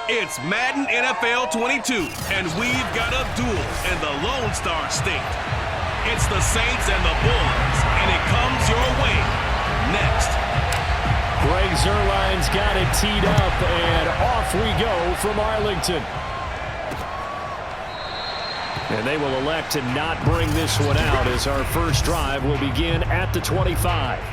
It's Madden NFL 22, and we've got a duel in the Lone Star State. It's the Saints and the Bulls, and it comes your way next. Greg Zuerlein's got it teed up, and off we go from Arlington. And they will elect to not bring this one out as our first drive will begin at the 25.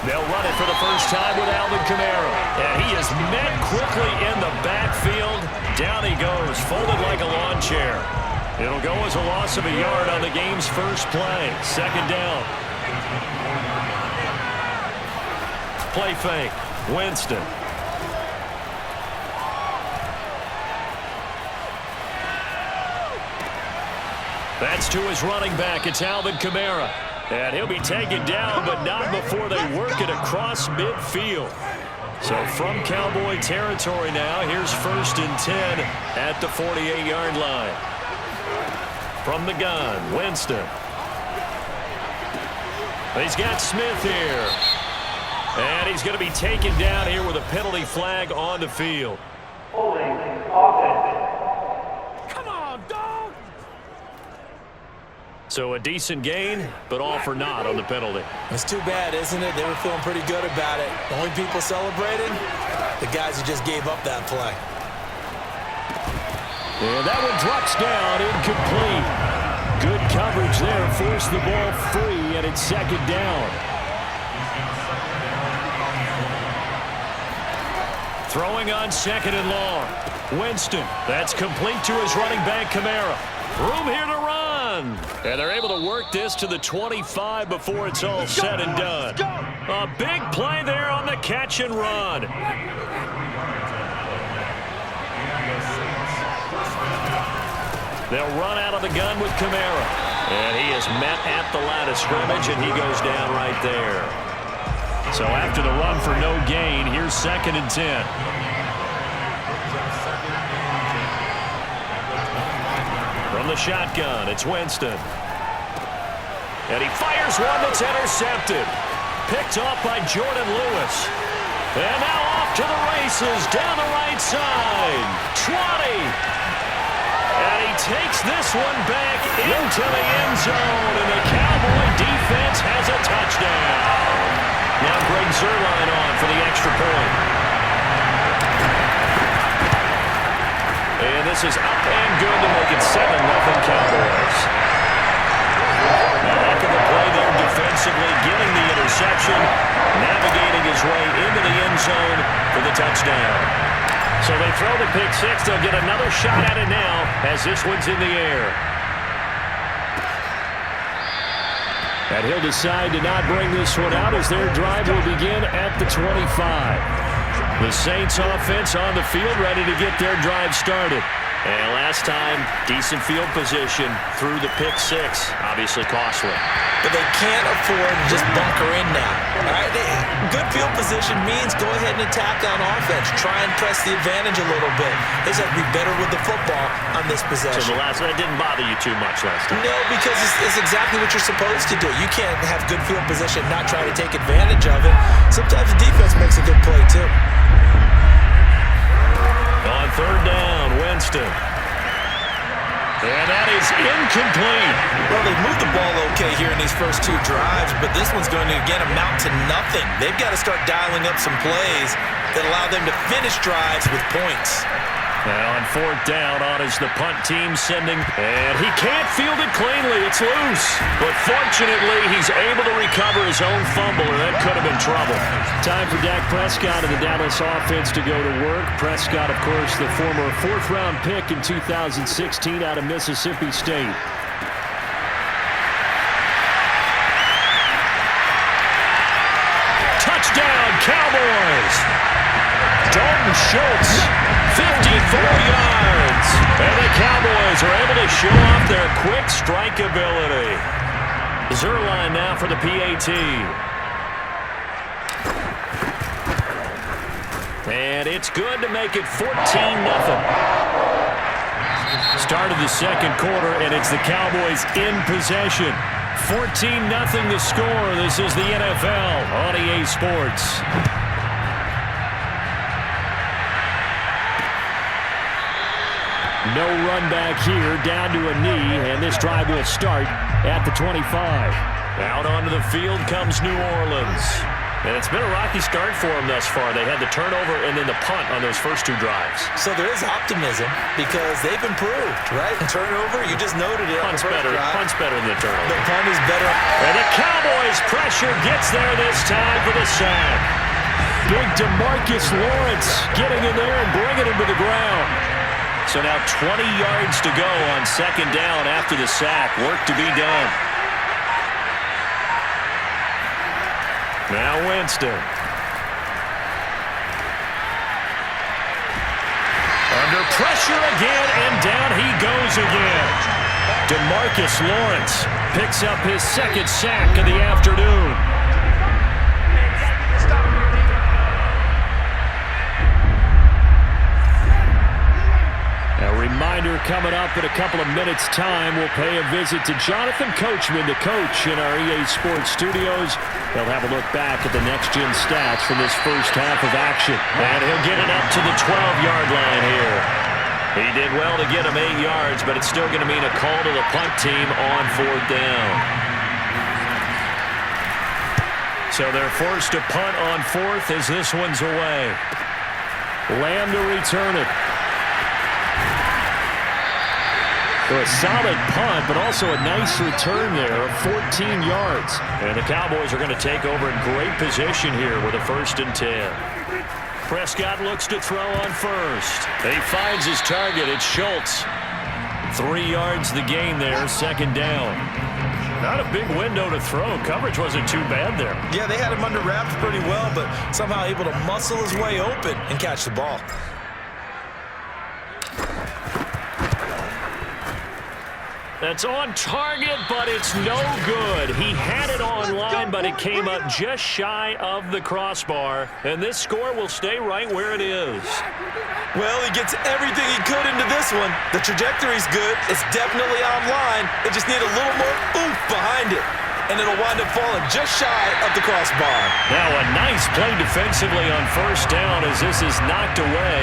They'll run it for the first time with Alvin Kamara. And he is met quickly in the backfield. Down he goes, folded like a lawn chair. It'll go as a loss of a yard on the game's first play. Second down. Play fake. Winston. That's to his running back. It's Alvin Kamara. And he'll be taken down, but not before they work it across midfield. So from Cowboy territory now, here's 1st and 10 at the 48-yard line. From the gun, Winston. He's got Smith here. And he's going to be taken down here with a penalty flag on the field. Holding offense. Come on, dog! So a decent gain, but all for naught on the penalty. It's too bad, isn't it? They were feeling pretty good about it. The only people celebrating, the guys who just gave up that play. And that one drops down, incomplete. Good coverage there, forced the ball free, and it's second down. Throwing on second and long. Winston, that's complete to his running back, Kamara. Room here to run. And they're able to work this to the 25 before it's all said and done. A big play there on the catch and run. They'll run out of the gun with Kamara. And he is met at the line of scrimmage, and he goes down right there. So after the run for no gain, here's 2nd and 10. From the shotgun, it's Winston. And he fires one that's intercepted. Picked off by Jordan Lewis. And now off to the races down the right side. 20. And he takes this one back into the end zone. And the Cowboy defense has a touchdown. Now Greg Zuerlein on for the extra point. And this is up and good to make it 7-0 Cowboys. A heck of a play there defensively, getting the interception, navigating his way into the end zone for the touchdown. So they throw the pick six. They'll get another shot at it now as this one's in the air. And he'll decide to not bring this one out as their drive will begin at the 25. The Saints offense on the field ready to get their drive started. And last time, decent field position through the pick six. Obviously costly. But they can't afford to just bunker in now. All right? Good field position means go ahead and attack on offense. Try and press the advantage a little bit. They just have to be better with the football on this possession. So the last one didn't bother you too much last time? No, because it's exactly what you're supposed to do. You can't have good field position and not try to take advantage of it. Sometimes the defense makes a good play, too. On 3rd down, Winston. And that is incomplete. Well, they've moved the ball okay here in these first two drives, but this one's going to, again, amount to nothing. They've got to start dialing up some plays that allow them to finish drives with points. And on 4th down, on is the punt team sending. And he can't field it cleanly. It's loose. But fortunately, he's able to recover his own fumble, and that could have been trouble. Time for Dak Prescott and the Dallas offense to go to work. Prescott, of course, the former 4th-round pick in 2016 out of Mississippi State. Touchdown, Cowboys! Dalton Schultz, 54 yards. And the Cowboys are able to show off their quick strike ability. Zuerlein now for the PAT. And it's good to make it 14-0. Start of the second quarter, and it's the Cowboys in possession. 14-0 the score. This is the NFL on EA Sports. No run back here, down to a knee, and this drive will start at the 25. Out onto the field comes New Orleans. And it's been a rocky start for them thus far. They had the turnover and then the punt on those first two drives. So there is optimism because they've improved, right? Turnover, you just noted it. Punt's better than the turnover. The punt is better. And the Cowboys pressure gets there this time for the sack. Big DeMarcus Lawrence getting in there and bringing him to the ground. So now 20 yards to go on second down after the sack. Work to be done. Now Winston. Under pressure again, and down he goes again. DeMarcus Lawrence picks up his second sack of the afternoon. A reminder coming up in a couple of minutes' time. We'll pay a visit to Jonathan Coachman, the coach in our EA Sports studios. They'll have a look back at the next-gen stats from this first half of action. And he'll get it up to the 12-yard line here. He did well to get him 8 yards, but it's still going to mean a call to the punt team on fourth down. So they're forced to punt on fourth as this one's away. Lamb to return it. So a solid punt, but also a nice return there of 14 yards. And the Cowboys are going to take over in great position here with a 1st and 10. Prescott looks to throw on first. He finds his target. It's Schultz. 3 yards the gain there, second down. Not a big window to throw. Coverage wasn't too bad there. Yeah, they had him under wraps pretty well, but somehow able to muscle his way open and catch the ball. That's on target, but it's no good. He had it on line, but it came up just shy of the crossbar. And this score will stay right where it is. Well, he gets everything he could into this one. The trajectory's good. It's definitely on line. They just need a little more oomph behind it. And it'll wind up falling just shy of the crossbar. Now a nice play defensively on first down as this is knocked away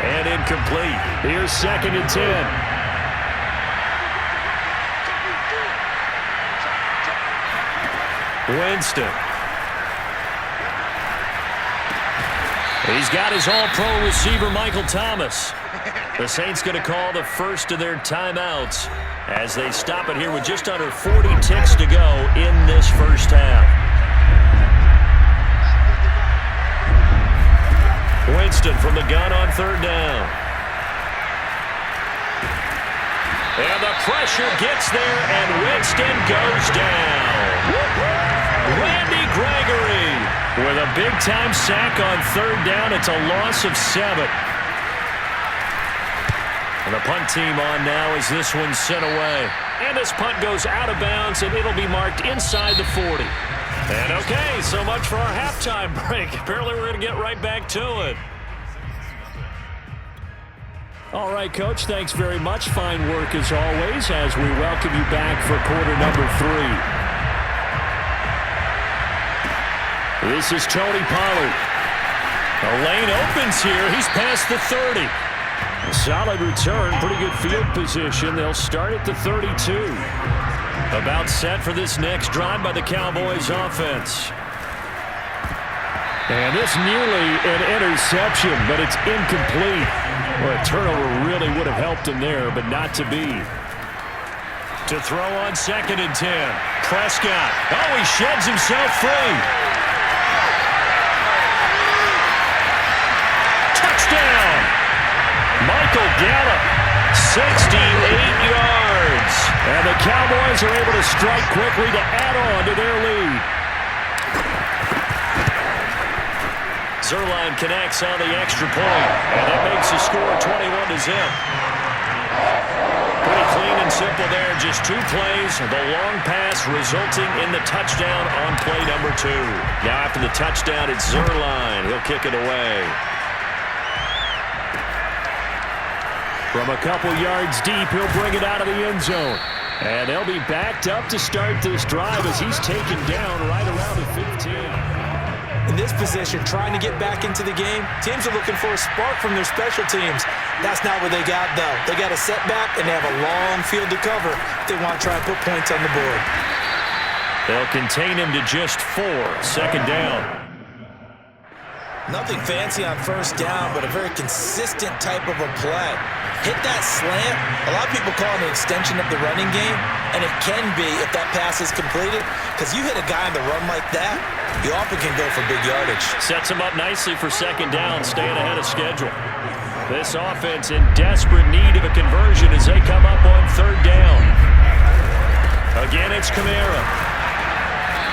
and incomplete. Here's 2nd and 10. Winston. He's got his all-pro receiver, Michael Thomas. The Saints going to call the first of their timeouts as they stop it here with just under 40 ticks to go in this first half. Winston from the gun on 3rd down. And the pressure gets there, and Winston goes down. Randy Gregory with a big-time sack on 3rd down. It's a loss of 7. And the punt team on now as this one's sent away. And this punt goes out of bounds, and it'll be marked inside the 40. And okay, so much for our halftime break. Apparently we're going to get right back to it. All right, Coach, thanks very much. Fine work as always as we welcome you back for quarter number 3. This is Tony Pollard. The lane opens here. He's past the 30. A solid return, pretty good field position. They'll start at the 32. About set for this next drive by the Cowboys offense. And this nearly an interception, but it's incomplete. Well, a turnover really would have helped him there, but not to be. To throw on 2nd and 10. Prescott. Oh, he sheds himself free. Touchdown. Michael Gallup, 68 yards. And the Cowboys are able to strike quickly to add on to their lead. Zerline connects on the extra point, and that makes the score 21-0. Pretty clean and simple there. Just 2 plays. The long pass resulting in the touchdown on play number 2. Now after the touchdown, it's Zerline. He'll kick it away. From a couple yards deep, he'll bring it out of the end zone. And they'll be backed up to start this drive as he's taken down right around the 15. In this position, trying to get back into the game, teams are looking for a spark from their special teams. That's not what they got, though. They got a setback, and they have a long field to cover if they want to try and put points on the board. They'll contain him to just 4. Second down. Nothing fancy on first down, but a very consistent type of a play. Hit that slant. A lot of people call it an extension of the running game, and it can be if that pass is completed, because you hit a guy on the run like that, you often can go for big yardage. Sets him up nicely for second down, staying ahead of schedule. This offense in desperate need of a conversion as they come up on third down. Again, it's Kamara.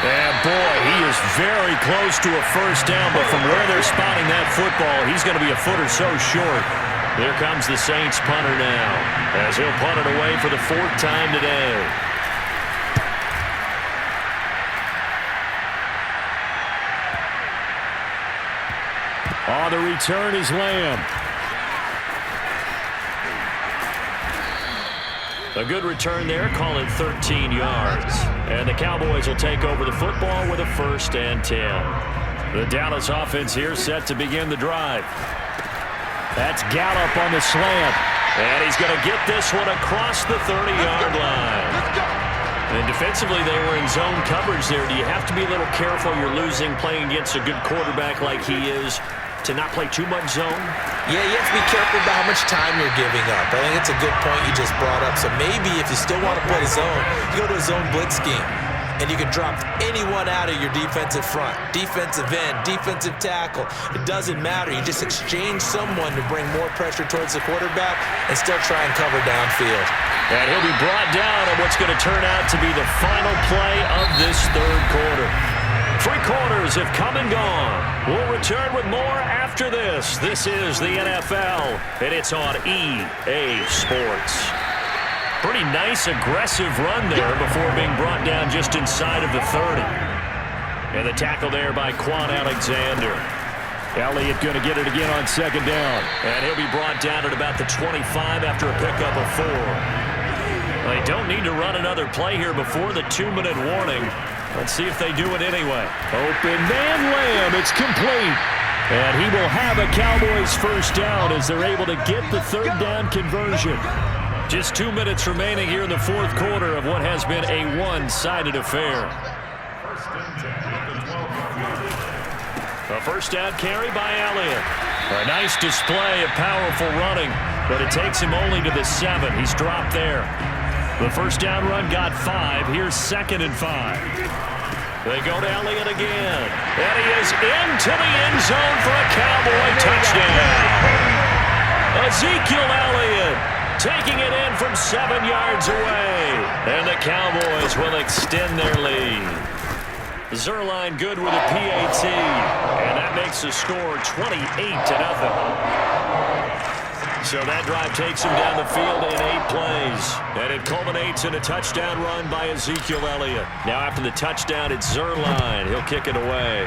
And boy, he is very close to a first down, but from where they're spotting that football, he's going to be a foot or so short. Here comes the Saints punter now, as he'll punt it away for the 4th time today. On the return is Lamb. A good return there, call it 13 yards. And the Cowboys will take over the football with a 1st and 10. The Dallas offense here set to begin the drive. That's Gallup on the slant. And he's going to get this one across the 30-yard line. And defensively, they were in zone coverage there. Do you have to be a little careful? You're losing playing against a good quarterback like he is, to not play too much zone? Yeah, you have to be careful about how much time you're giving up. I think it's a good point you just brought up. So maybe if you still want to play zone, you go to a zone blitz scheme, and you can drop anyone out of your defensive front, defensive end, defensive tackle. It doesn't matter. You just exchange someone to bring more pressure towards the quarterback and still try and cover downfield. And he'll be brought down on what's going to turn out to be the final play of this 3rd quarter. 3 quarters have come and gone. We'll return with more after this. This is the NFL, and it's on EA Sports. Pretty nice, aggressive run there before being brought down just inside of the 30. And the tackle there by Quan Alexander. Elliott going to get it again on second down. And he'll be brought down at about the 25 after a pickup of 4. They don't need to run another play here before the 2-minute warning. Let's see if they do it anyway. Open man Lamb. It's complete. And he will have a Cowboys 1st down as they're able to get the 3rd down conversion. Just 2 minutes remaining here in the 4th quarter of what has been a one-sided affair. A 1st down carry by Elliott. A nice display of powerful running, but it takes him only to the 7. He's dropped there. The 1st down run got 5. Here's 2nd and 5. They go to Elliott again. And he is into the end zone for a Cowboy touchdown. Ezekiel Elliott taking it in from 7 yards away. And the Cowboys will extend their lead. Zerline good with a PAT. And that makes the score 28-0. So that drive takes him down the field in 8 plays. And it culminates in a touchdown run by Ezekiel Elliott. Now after the touchdown, it's Zerline. He'll kick it away.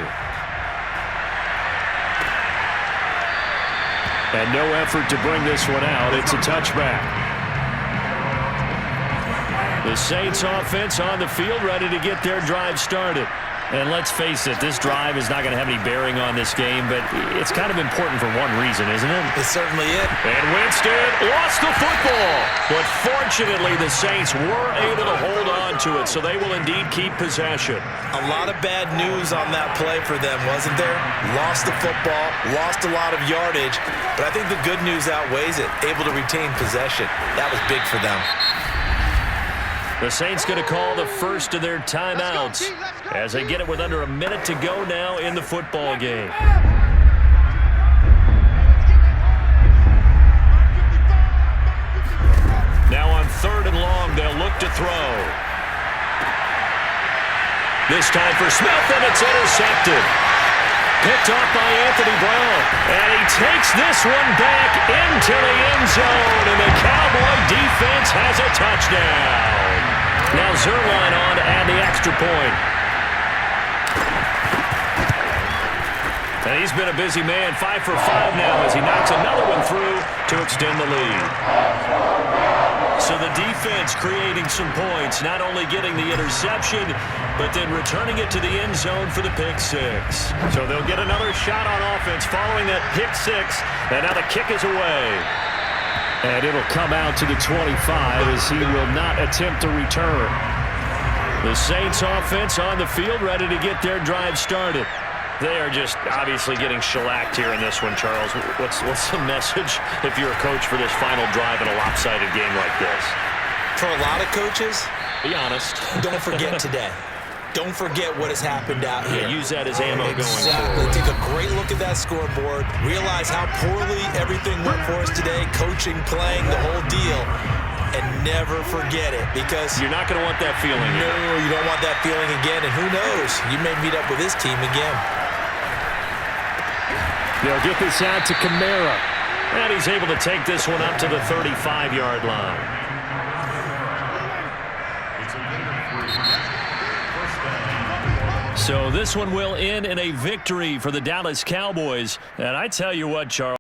And no effort to bring this one out. It's a touchback. The Saints offense on the field ready to get their drive started. And let's face it, this drive is not going to have any bearing on this game, but it's kind of important for one reason, isn't it? It's certainly it. And Winston lost the football. But fortunately, the Saints were able to hold on to it, so they will indeed keep possession. A lot of bad news on that play for them, wasn't there? Lost the football, lost a lot of yardage, but I think the good news outweighs it. Able to retain possession. That was big for them. The Saints going to call the first of their timeouts as they get it with under a minute to go now in the football game. Now on 3rd and long, they'll look to throw. This time for Smith, and it's intercepted. Picked off by Anthony Brown. And he takes this one back into the end zone, and the Cowboy defense has a touchdown. Now Zerline on to add the extra point. And he's been a busy man, 5 for 5 now as he knocks another one through to extend the lead. So the defense creating some points, not only getting the interception, but then returning it to the end zone for the pick six. So they'll get another shot on offense following that pick six, and now the kick is away. And it'll come out to the 25 as he will not attempt to return. The Saints offense on the field, ready to get their drive started. They are just obviously getting shellacked here in this one, Charles. What's the message if you're a coach for this final drive in a lopsided game like this? For a lot of coaches, be honest. Don't forget today. Don't forget what has happened out here. Yeah, use that as ammo going Exactly. forward. Take a great look at that scoreboard. Realize how poorly everything went for us today. Coaching, playing, the whole deal. And never forget it, because you're not going to want that feeling. No, you don't want that feeling again. And who knows? You may meet up with this team again. They'll get this out to Kamara. And he's able to take this one up to the 35-yard line. So this one will end in a victory for the Dallas Cowboys. And I tell you what, Charles.